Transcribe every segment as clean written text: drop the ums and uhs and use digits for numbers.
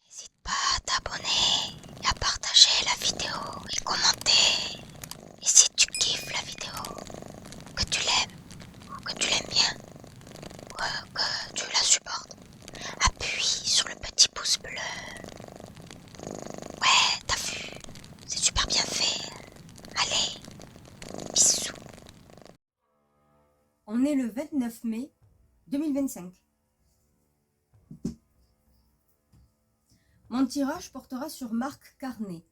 N'hésite pas à t'abonner et à partager la vidéo et commenter. Et si tu kiffes la vidéo, que tu l'aimes ou que tu l'aimes bien, ou que tu la supportes, appuie sur le petit pouce bleu. Ouais, t'as vu, c'est super bien fait. Allez, bisous. On est le 29 mai 2025. Mon tirage portera sur Mark Carney.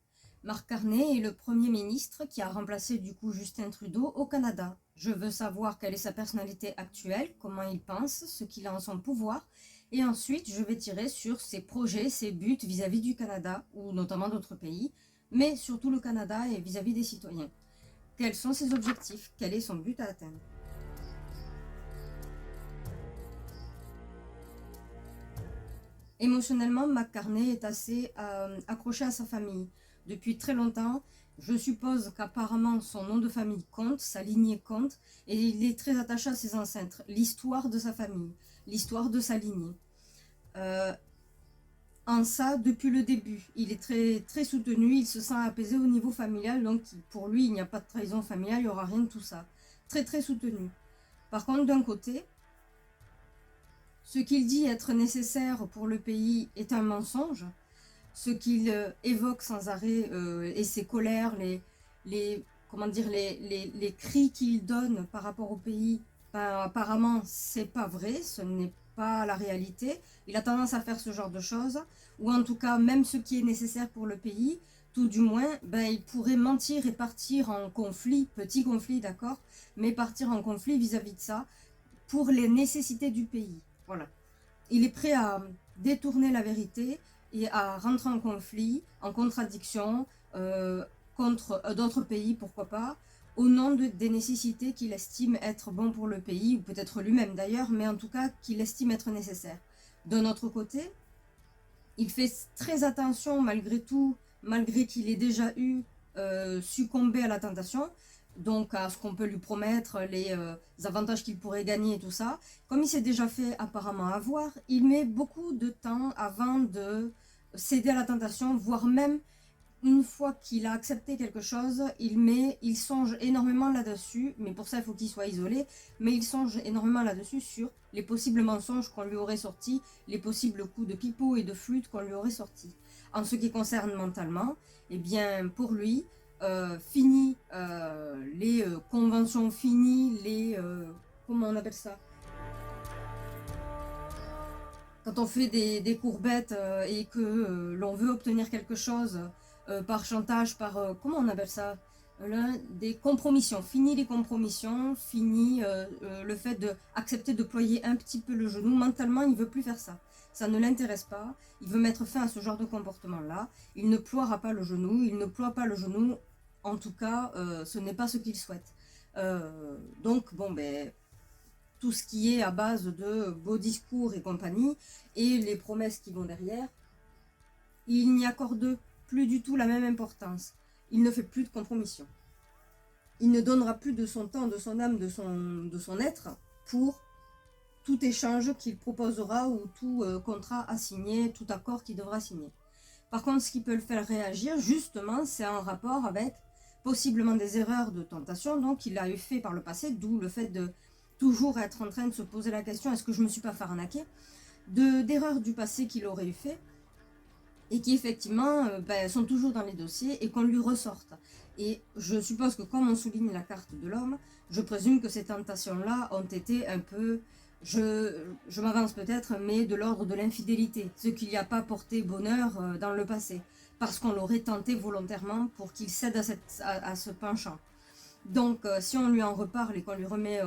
Mark Carney est le Premier ministre qui a remplacé du coup Justin Trudeau au Canada. Je veux savoir quelle est sa personnalité actuelle, comment il pense, ce qu'il a en son pouvoir, et ensuite je vais tirer sur ses projets, ses buts vis-à-vis du Canada, ou notamment d'autres pays, mais surtout le Canada et vis-à-vis des citoyens. Quels sont ses objectifs? Quel est son but à atteindre? Émotionnellement, McCartney est assez accroché à sa famille. Depuis très longtemps, je suppose qu'apparemment son nom de famille compte, sa lignée compte, et il est très attaché à ses ancêtres, l'histoire de sa famille, l'histoire de sa lignée. En ça, depuis le début, il est très, très soutenu, il se sent apaisé au niveau familial, donc pour lui, il n'y a pas de trahison familiale, il n'y aura rien de tout ça. Très, très soutenu. Par contre, d'un côté, ce qu'il dit être nécessaire pour le pays est un mensonge. Ce qu'il évoque sans arrêt et ses colères, comment dire, les cris qu'il donne par rapport au pays, ben, apparemment, c'est pas vrai, ce n'est pas la réalité. Il a tendance à faire ce genre de choses, ou en tout cas, même ce qui est nécessaire pour le pays, tout du moins, ben, il pourrait mentir et partir en conflit, petit conflit, d'accord, mais partir en conflit vis-à-vis de ça, pour les nécessités du pays. Voilà. Il est prêt à détourner la vérité et à rentrer en conflit, en contradiction contre d'autres pays, pourquoi pas, au nom des nécessités qu'il estime être bon pour le pays, ou peut-être lui-même d'ailleurs, mais en tout cas qu'il estime être nécessaire. D'un autre côté, il fait très attention malgré tout, malgré qu'il ait déjà eu succombé à la tentation, donc à ce qu'on peut lui promettre, les avantages qu'il pourrait gagner et tout ça. Comme il s'est déjà fait apparemment avoir, il met beaucoup de temps avant de céder à la tentation, voire même une fois qu'il a accepté quelque chose, il songe énormément là-dessus, mais pour ça il faut qu'il soit isolé, mais il songe énormément là-dessus sur les possibles mensonges qu'on lui aurait sortis, les possibles coups de pipeau et de flûte qu'on lui aurait sortis. En ce qui concerne mentalement, eh bien pour lui, fini les conventions, fini les... comment on appelle ça, quand on fait des courbettes et que l'on veut obtenir quelque chose par chantage, par comment on appelle ça, des compromissions. Fini les compromissions, fini le fait d'accepter de ployer un petit peu le genou. Mentalement, il ne veut plus faire ça. Ça ne l'intéresse pas. Il veut mettre fin à ce genre de comportement-là. Il ne ploiera pas le genou. Il ne ploie pas le genou. En tout cas, ce n'est pas ce qu'il souhaite. Donc, bon, ben, tout ce qui est à base de beaux discours et compagnie, et les promesses qui vont derrière, il n'y accorde plus du tout la même importance. Il ne fait plus de compromission. Il ne donnera plus de son temps, de son âme, de son être pour tout échange qu'il proposera ou tout contrat à signer, tout accord qu'il devra signer. Par contre, ce qui peut le faire réagir, justement, c'est en rapport avec possiblement des erreurs de tentation, donc qu'il a eu fait par le passé, d'où le fait de toujours être en train de se poser la question, est-ce que je me suis pas fait arnaquer, d'erreurs du passé qu'il aurait eu fait, et qui effectivement sont toujours dans les dossiers et qu'on lui ressorte. Et je suppose que comme on souligne la carte de l'homme, je présume que ces tentations-là ont été un peu, je m'avance peut-être, mais de l'ordre de l'infidélité, ce qui n'y a pas porté bonheur dans le passé, parce qu'on l'aurait tenté volontairement pour qu'il cède à ce penchant. Donc si on lui en reparle et qu'on lui remet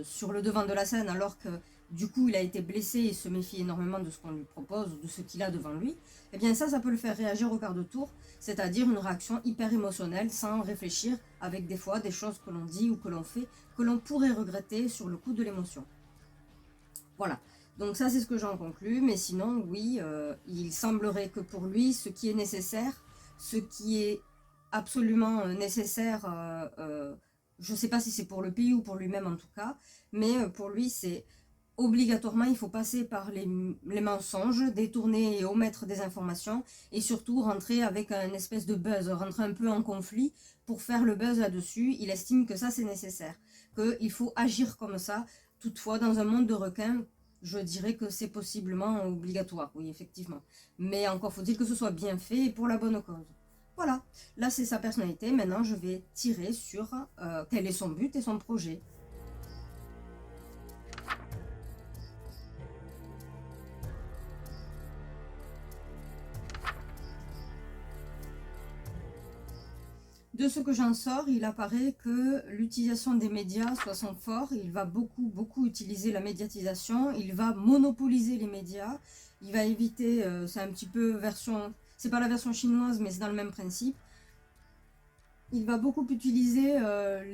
sur le devant de la scène alors que du coup il a été blessé et se méfie énormément de ce qu'on lui propose ou de ce qu'il a devant lui, eh bien ça peut le faire réagir au quart de tour, c'est-à-dire une réaction hyper émotionnelle sans réfléchir, avec des fois des choses que l'on dit ou que l'on fait que l'on pourrait regretter sur le coup de l'émotion. Voilà, donc ça c'est ce que j'en conclus, mais sinon oui, il semblerait que pour lui ce qui est nécessaire ce qui est absolument nécessaire. Je ne sais pas si c'est pour le pays ou pour lui-même en tout cas, mais pour lui c'est obligatoirement, il faut passer par les mensonges, détourner et omettre des informations, et surtout rentrer avec un espèce de buzz, rentrer un peu en conflit pour faire le buzz là-dessus. Il estime que ça c'est nécessaire, qu'il faut agir comme ça. Toutefois, dans un monde de requins, je dirais que c'est possiblement obligatoire, oui, effectivement. Mais encore faut-il que ce soit bien fait et pour la bonne cause. Voilà, là c'est sa personnalité. Maintenant, je vais tirer sur quel est son but et son projet. De ce que j'en sors, il apparaît que l'utilisation des médias soit son fort. Il va beaucoup utiliser la médiatisation. Il va monopoliser les médias. Il va éviter, c'est un petit peu version, c'est pas la version chinoise, mais c'est dans le même principe. Il va beaucoup utiliser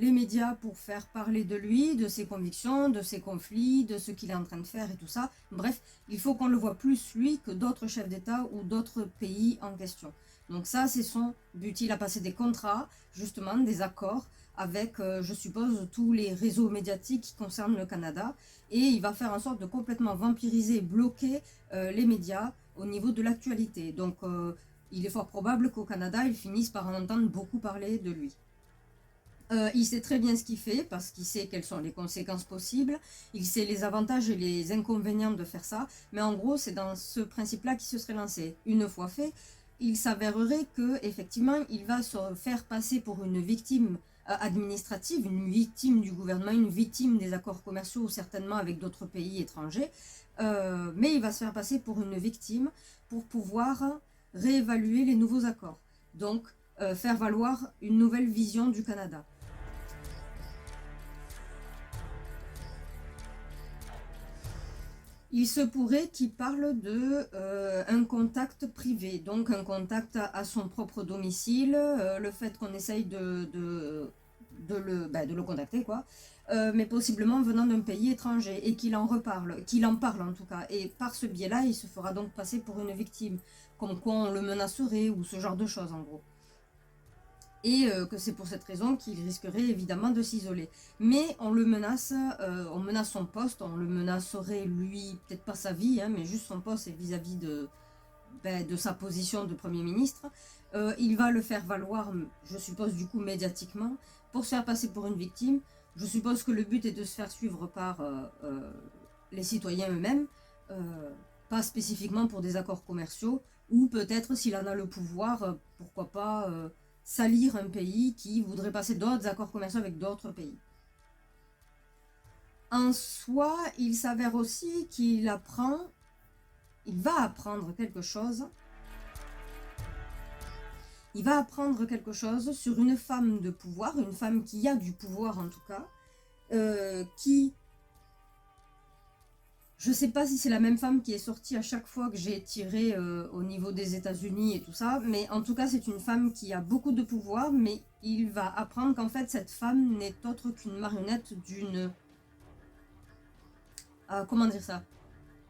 les médias pour faire parler de lui, de ses convictions, de ses conflits, de ce qu'il est en train de faire et tout ça. Bref, il faut qu'on le voit plus lui que d'autres chefs d'État ou d'autres pays en question. Donc ça, c'est son but. Il a passé des contrats, justement, des accords avec, je suppose, tous les réseaux médiatiques qui concernent le Canada. Et il va faire en sorte de complètement vampiriser, bloquer les médias au niveau de l'actualité. Donc il est fort probable qu'au Canada, ils finissent par en entendre beaucoup parler de lui. Il sait très bien ce qu'il fait parce qu'il sait quelles sont les conséquences possibles, il sait les avantages et les inconvénients de faire ça, mais en gros, c'est dans ce principe-là qu'il se serait lancé. Une fois fait, il s'avérerait que effectivement, il va se faire passer pour une victime administrative, une victime du gouvernement, une victime des accords commerciaux, certainement avec d'autres pays étrangers, mais il va se faire passer pour une victime pour pouvoir réévaluer les nouveaux accords. Donc, faire valoir une nouvelle vision du Canada. Il se pourrait qu'il parle de un contact privé, donc un contact à son propre domicile, le fait qu'on essaye de le contacter, quoi, mais possiblement venant d'un pays étranger, et qu'il en reparle, qu'il en parle en tout cas, et par ce biais-là, il se fera donc passer pour une victime, comme quoi on le menacerait, ou ce genre de choses en gros. Et que c'est pour cette raison qu'il risquerait évidemment de s'isoler. Mais on le menace, on menace son poste, on le menacerait lui, peut-être pas sa vie, hein, mais juste son poste et vis-à-vis de sa position de Premier ministre. Il va le faire valoir, je suppose du coup médiatiquement, pour se faire passer pour une victime. Je suppose que le but est de se faire suivre par les citoyens eux-mêmes, pas spécifiquement pour des accords commerciaux, ou peut-être s'il en a le pouvoir, pourquoi pas salir un pays qui voudrait passer d'autres accords commerciaux avec d'autres pays. En soi, il s'avère aussi qu'il va apprendre quelque chose. Il va apprendre quelque chose sur une femme de pouvoir, une femme qui a du pouvoir en tout cas, qui... Je ne sais pas si c'est la même femme qui est sortie à chaque fois que j'ai tiré au niveau des États-Unis et tout ça, mais en tout cas c'est une femme qui a beaucoup de pouvoir, mais il va apprendre qu'en fait cette femme n'est autre qu'une marionnette d'une... comment dire ça,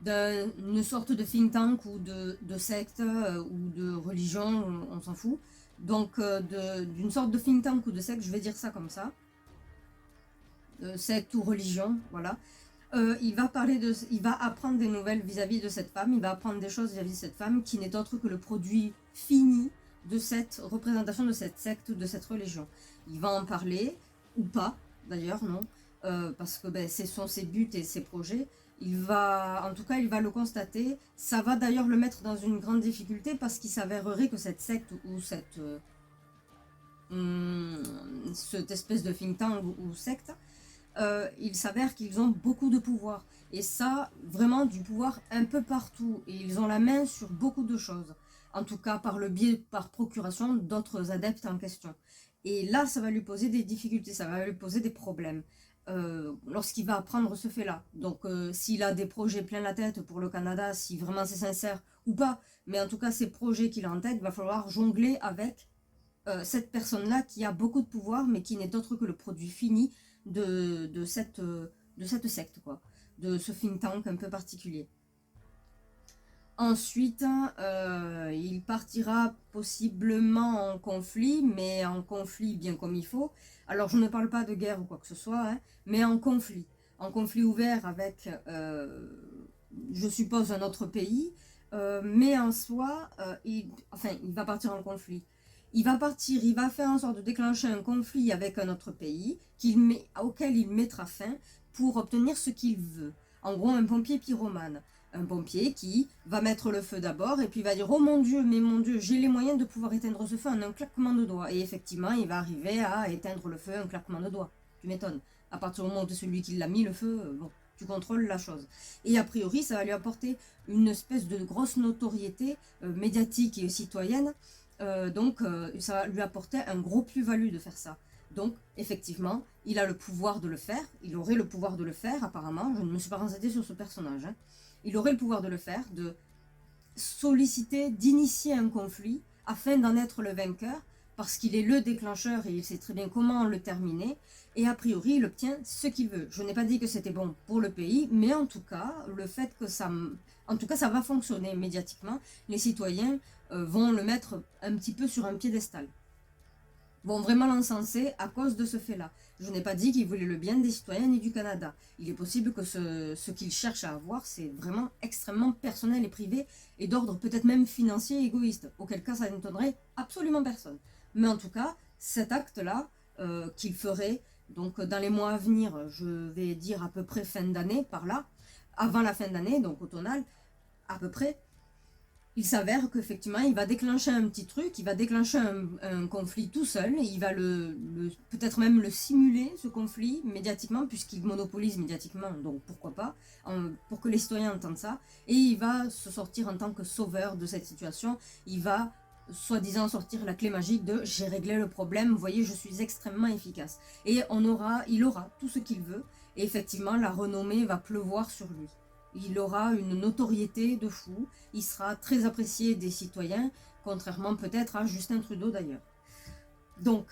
d'une sorte de think tank ou de secte ou de religion, on s'en fout. Donc d'une sorte de think tank ou de secte, je vais dire ça comme ça. Secte ou religion, voilà. Il va apprendre des nouvelles vis-à-vis de cette femme, il va apprendre des choses vis-à-vis de cette femme qui n'est autre que le produit fini de cette représentation de cette secte ou de cette religion. Il va en parler, ou pas d'ailleurs, non, parce que ce sont ses buts et ses projets. En tout cas, il va le constater. Ça va d'ailleurs le mettre dans une grande difficulté parce qu'il s'avérerait que cette secte ou cette espèce de think tank ou secte, il s'avère qu'ils ont beaucoup de pouvoir. Et ça, vraiment du pouvoir un peu partout. Et ils ont la main sur beaucoup de choses. En tout cas, par le biais, par procuration d'autres adeptes en question. Et là, ça va lui poser des difficultés, ça va lui poser des problèmes. Lorsqu'il va apprendre ce fait-là. Donc, s'il a des projets plein la tête pour le Canada, si vraiment c'est sincère ou pas, mais en tout cas, ces projets qu'il a en tête, il va falloir jongler avec cette personne-là qui a beaucoup de pouvoir, mais qui n'est autre que le produit fini de cette secte, quoi, de ce think tank un peu particulier. Ensuite, il partira possiblement en conflit, mais en conflit bien comme il faut. Alors, je ne parle pas de guerre ou quoi que ce soit, hein, mais en conflit. En conflit ouvert avec, je suppose, un autre pays. Mais en soi, il va partir en conflit. Il va partir, il va faire en sorte de déclencher un conflit avec un autre pays auquel il mettra fin pour obtenir ce qu'il veut. En gros, un pompier pyromane. Un pompier qui va mettre le feu d'abord et puis va dire oh mon Dieu, mais mon Dieu, j'ai les moyens de pouvoir éteindre ce feu en un claquement de doigts. Et effectivement, il va arriver à éteindre le feu en un claquement de doigts. Tu m'étonnes. À partir du moment où c'est celui qui l'a mis le feu, bon, tu contrôles la chose. Et a priori, ça va lui apporter une espèce de grosse notoriété médiatique et citoyenne. Ça va lui apporter un gros plus-value de faire ça. Donc, effectivement, il a le pouvoir de le faire. Il aurait le pouvoir de le faire, apparemment. Je ne me suis pas renseignée sur ce personnage. Hein. Il aurait le pouvoir de le faire, de solliciter, d'initier un conflit afin d'en être le vainqueur, parce qu'il est le déclencheur et il sait très bien comment le terminer. Et a priori, il obtient ce qu'il veut. Je n'ai pas dit que c'était bon pour le pays, mais en tout cas, le fait que ça va fonctionner médiatiquement. Les citoyens vont le mettre un petit peu sur un piédestal. Vont vraiment l'encenser à cause de ce fait-là. Je n'ai pas dit qu'il voulait le bien des citoyens ni du Canada. Il est possible que ce qu'il cherche à avoir, c'est vraiment extrêmement personnel et privé, et d'ordre peut-être même financier et égoïste, auquel cas ça n'étonnerait absolument personne. Mais en tout cas, cet acte-là, qu'il ferait, donc dans les mois à venir, je vais dire à peu près fin d'année, par là, avant la fin d'année, donc au total, à peu près, il s'avère qu'effectivement, il va déclencher un petit truc, il va déclencher un conflit tout seul, il va peut-être même le simuler, ce conflit, médiatiquement, puisqu'il monopolise médiatiquement, donc pourquoi pas, pour que les citoyens entendent ça, et il va se sortir en tant que sauveur de cette situation, il va soi-disant sortir la clé magique de j'ai réglé le problème, vous voyez, je suis extrêmement efficace. Et il aura tout ce qu'il veut, et effectivement, la renommée va pleuvoir sur lui. Il aura une notoriété de fou, il sera très apprécié des citoyens, contrairement peut-être à Justin Trudeau d'ailleurs. Donc,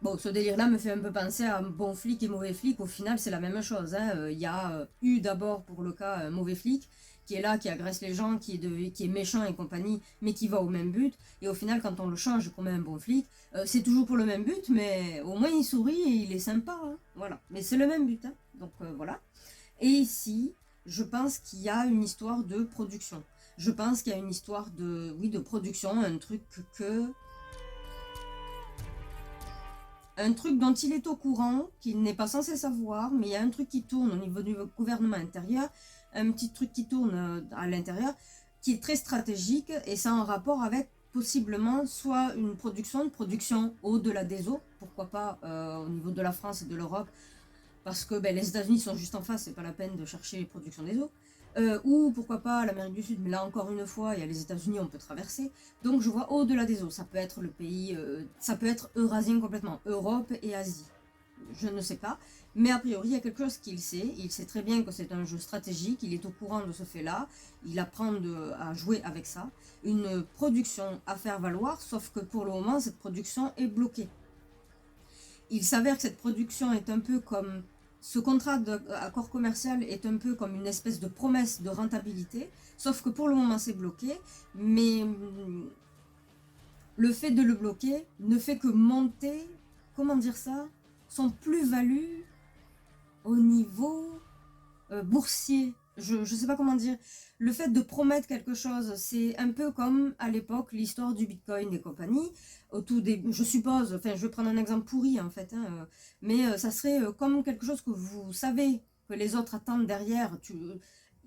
bon, ce délire-là me fait un peu penser à bon flic et mauvais flic, au final c'est la même chose. Hein. Il y a eu d'abord pour le cas un mauvais flic, qui est là, qui agresse les gens, qui est méchant et compagnie, mais qui va au même but. Et au final, quand on le change qu'on met un bon flic, c'est toujours pour le même but, mais au moins il sourit et il est sympa. Hein. Voilà, mais c'est le même but. Hein. Donc voilà. Et ici, je pense qu'il y a une histoire de production. Je pense qu'il y a une histoire de production, un truc dont il est au courant, qu'il n'est pas censé savoir, mais il y a un truc qui tourne au niveau du gouvernement intérieur, un petit truc qui tourne à l'intérieur, qui est très stratégique, et ça a un rapport avec possiblement soit une production au-delà des eaux, pourquoi pas au niveau de la France et de l'Europe, parce que les États-Unis sont juste en face, c'est pas la peine de chercher les productions des eaux. Ou pourquoi pas l'Amérique du Sud, mais là encore une fois, il y a les États-Unis, on peut traverser. Donc je vois au-delà des eaux, ça peut être le pays, ça peut être eurasien complètement, Europe et Asie. Je ne sais pas, mais a priori il y a quelque chose qu'il sait, il sait très bien que c'est un jeu stratégique, il est au courant de ce fait-là, il apprend à jouer avec ça, une production à faire valoir, sauf que pour le moment cette production est bloquée. Il s'avère que cette production est un peu comme ce contrat d'accord commercial est un peu comme une espèce de promesse de rentabilité, sauf que pour le moment c'est bloqué, mais le fait de le bloquer ne fait que monter, comment dire ça, son plus-value au niveau boursier. Je ne sais pas comment dire. Le fait de promettre quelque chose, c'est un peu comme à l'époque l'histoire du Bitcoin et compagnie. Je suppose, enfin je vais prendre un exemple pourri en fait, hein, mais ça serait comme quelque chose que vous savez que les autres attendent derrière.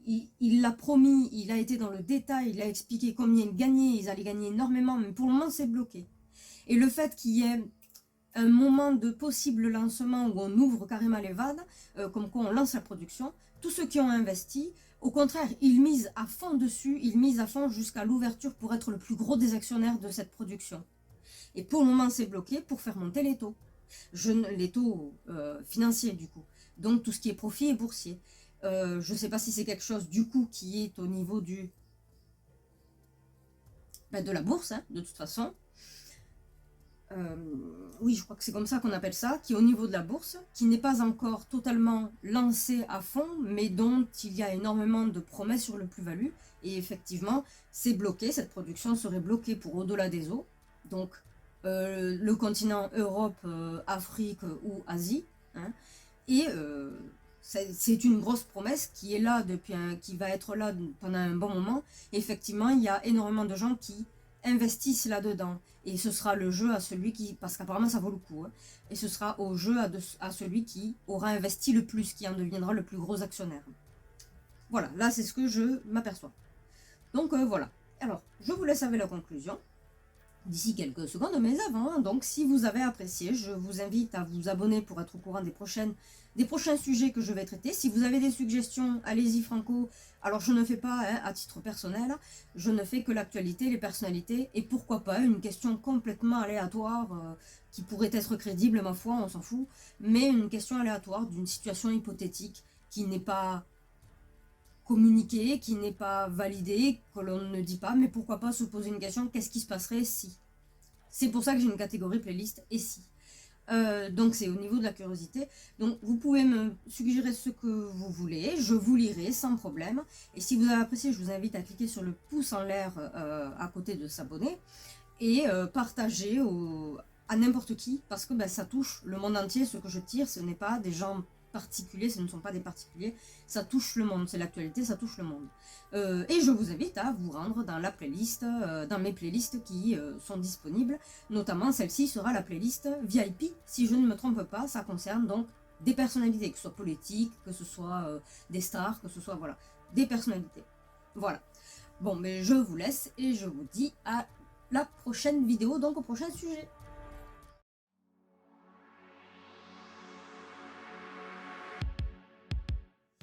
Il l'a promis, il a été dans le détail, il a expliqué combien il gagnait, ils allaient gagner énormément, mais pour le moment c'est bloqué. Et le fait qu'il y ait un moment de possible lancement où on ouvre carrément les vannes, comme quoi on lance la production, tous ceux qui ont investi, au contraire, ils misent à fond dessus, ils misent à fond jusqu'à l'ouverture pour être le plus gros des actionnaires de cette production. Et pour le moment, c'est bloqué pour faire monter les taux. Les taux financiers, du coup. Donc, tout ce qui est profit et boursier. Je ne sais pas si c'est quelque chose, du coup, qui est au niveau de la bourse, hein, de toute façon. oui, je crois que c'est comme ça qu'on appelle ça, qui est au niveau de la bourse, qui n'est pas encore totalement lancé à fond, mais dont il y a énormément de promesses sur le plus-value. Et effectivement, c'est bloqué, cette production serait bloquée pour au-delà des eaux. Donc, le continent Europe, Afrique ou Asie. Hein. Et c'est une grosse promesse qui est là qui va être là pendant un bon moment. Et effectivement, il y a énormément de gens qui investissent là-dedans. Et ce sera le jeu à celui qui... Parce qu'apparemment, ça vaut le coup. Hein, et ce sera au jeu à celui qui aura investi le plus, qui en deviendra le plus gros actionnaire. Voilà, là, c'est ce que je m'aperçois. Donc, voilà. Alors, je vous laisse avec la conclusion d'ici quelques secondes, mais avant, donc si vous avez apprécié, je vous invite à vous abonner pour être au courant des prochains sujets que je vais traiter. Si vous avez des suggestions, allez-y franco. Alors je ne fais pas, hein, à titre personnel, je ne fais que l'actualité, les personnalités, et pourquoi pas une question complètement aléatoire, qui pourrait être crédible, ma foi, on s'en fout, mais une question aléatoire d'une situation hypothétique qui n'est pas communiqué, qui n'est pas validé, que l'on ne dit pas, mais pourquoi pas se poser une question, qu'est-ce qui se passerait si? C'est pour ça que j'ai une catégorie playlist et si. Donc c'est au niveau de la curiosité. Donc vous pouvez me suggérer ce que vous voulez, je vous lirai sans problème. Et si vous avez apprécié, je vous invite à cliquer sur le pouce en l'air à côté de s'abonner et partager à n'importe qui, parce que ça touche le monde entier. Ce que je tire, ce n'est pas des gens particuliers, ce ne sont pas des particuliers, ça touche le monde, c'est l'actualité, ça touche le monde. Et je vous invite à vous rendre dans la playlist, dans mes playlists qui sont disponibles, notamment celle-ci sera la playlist VIP, si je ne me trompe pas, ça concerne donc des personnalités, que ce soit politiques, que ce soit des stars, que ce soit, voilà, des personnalités. Voilà. Bon, mais je vous laisse et je vous dis à la prochaine vidéo, donc au prochain sujet.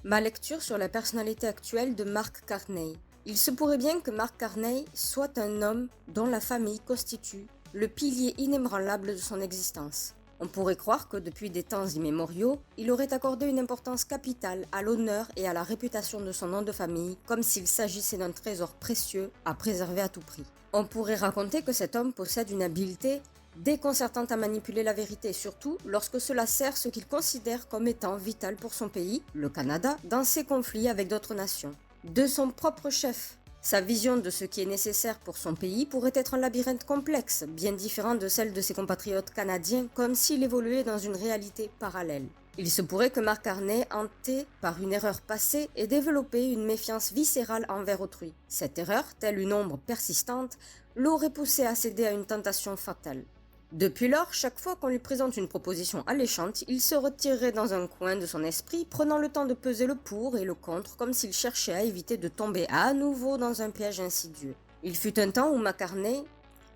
Ma lecture sur la personnalité actuelle de Mark Carney. Il se pourrait bien que Mark Carney soit un homme dont la famille constitue le pilier inébranlable de son existence. On pourrait croire que depuis des temps immémoriaux, il aurait accordé une importance capitale à l'honneur et à la réputation de son nom de famille, comme s'il s'agissait d'un trésor précieux à préserver à tout prix. On pourrait raconter que cet homme possède une habileté déconcertante à manipuler la vérité, surtout lorsque cela sert ce qu'il considère comme étant vital pour son pays, le Canada, dans ses conflits avec d'autres nations. De son propre chef, sa vision de ce qui est nécessaire pour son pays pourrait être un labyrinthe complexe, bien différent de celle de ses compatriotes canadiens, comme s'il évoluait dans une réalité parallèle. Il se pourrait que Mark Carney, hanté par une erreur passée, ait développé une méfiance viscérale envers autrui. Cette erreur, telle une ombre persistante, l'aurait poussé à céder à une tentation fatale. Depuis lors, chaque fois qu'on lui présente une proposition alléchante, il se retirerait dans un coin de son esprit, prenant le temps de peser le pour et le contre, comme s'il cherchait à éviter de tomber à nouveau dans un piège insidieux. Il fut un temps où Mark Carney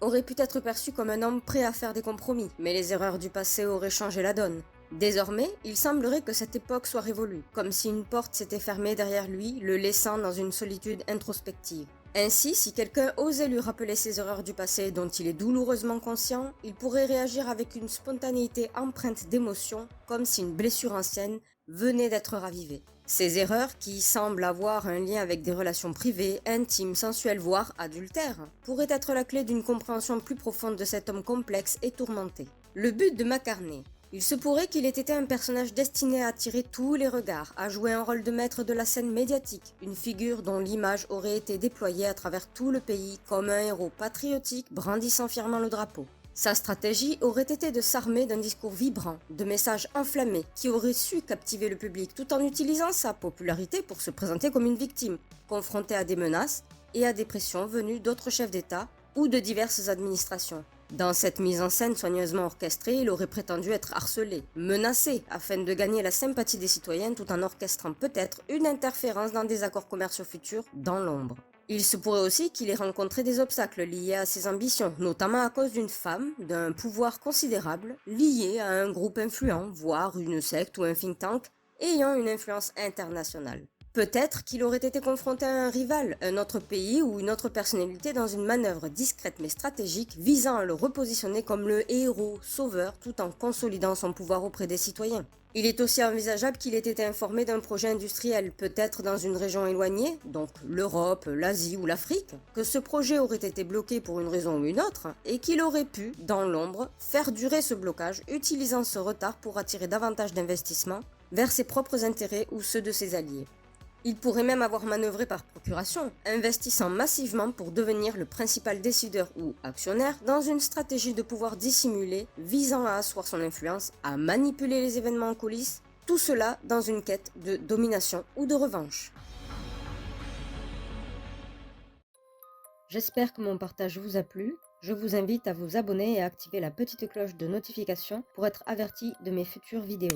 aurait pu être perçu comme un homme prêt à faire des compromis, mais les erreurs du passé auraient changé la donne. Désormais, il semblerait que cette époque soit révolue, comme si une porte s'était fermée derrière lui, le laissant dans une solitude introspective. Ainsi, si quelqu'un osait lui rappeler ses erreurs du passé dont il est douloureusement conscient, il pourrait réagir avec une spontanéité empreinte d'émotion, comme si une blessure ancienne venait d'être ravivée. Ces erreurs, qui semblent avoir un lien avec des relations privées, intimes, sensuelles, voire adultères, pourraient être la clé d'une compréhension plus profonde de cet homme complexe et tourmenté. Le but de Mark Carney. Il se pourrait qu'il ait été un personnage destiné à attirer tous les regards, à jouer un rôle de maître de la scène médiatique, une figure dont l'image aurait été déployée à travers tout le pays comme un héros patriotique brandissant fièrement le drapeau. Sa stratégie aurait été de s'armer d'un discours vibrant, de messages enflammés, qui auraient su captiver le public tout en utilisant sa popularité pour se présenter comme une victime, confrontée à des menaces et à des pressions venues d'autres chefs d'État ou de diverses administrations. Dans cette mise en scène soigneusement orchestrée, il aurait prétendu être harcelé, menacé, afin de gagner la sympathie des citoyens tout en orchestrant peut-être une interférence dans des accords commerciaux futurs dans l'ombre. Il se pourrait aussi qu'il ait rencontré des obstacles liés à ses ambitions, notamment à cause d'une femme, d'un pouvoir considérable, lié à un groupe influent, voire une secte ou un think tank, ayant une influence internationale. Peut-être qu'il aurait été confronté à un rival, un autre pays ou une autre personnalité dans une manœuvre discrète mais stratégique visant à le repositionner comme le héros sauveur tout en consolidant son pouvoir auprès des citoyens. Il est aussi envisageable qu'il ait été informé d'un projet industriel, peut-être dans une région éloignée, donc l'Europe, l'Asie ou l'Afrique, que ce projet aurait été bloqué pour une raison ou une autre, et qu'il aurait pu, dans l'ombre, faire durer ce blocage, utilisant ce retard pour attirer davantage d'investissements vers ses propres intérêts ou ceux de ses alliés. Il pourrait même avoir manœuvré par procuration, investissant massivement pour devenir le principal décideur ou actionnaire dans une stratégie de pouvoir dissimulé visant à asseoir son influence, à manipuler les événements en coulisses, tout cela dans une quête de domination ou de revanche. J'espère que mon partage vous a plu. Je vous invite à vous abonner et à activer la petite cloche de notification pour être averti de mes futures vidéos.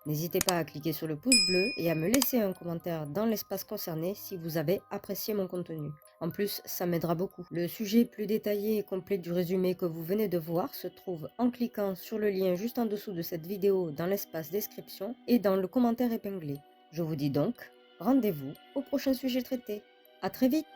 N'hésitez pas à cliquer sur le pouce bleu et à me laisser un commentaire dans l'espace concerné si vous avez apprécié mon contenu. En plus, ça m'aidera beaucoup. Le sujet plus détaillé et complet du résumé que vous venez de voir se trouve en cliquant sur le lien juste en dessous de cette vidéo dans l'espace description et dans le commentaire épinglé. Je vous dis donc, rendez-vous au prochain sujet traité. À très vite!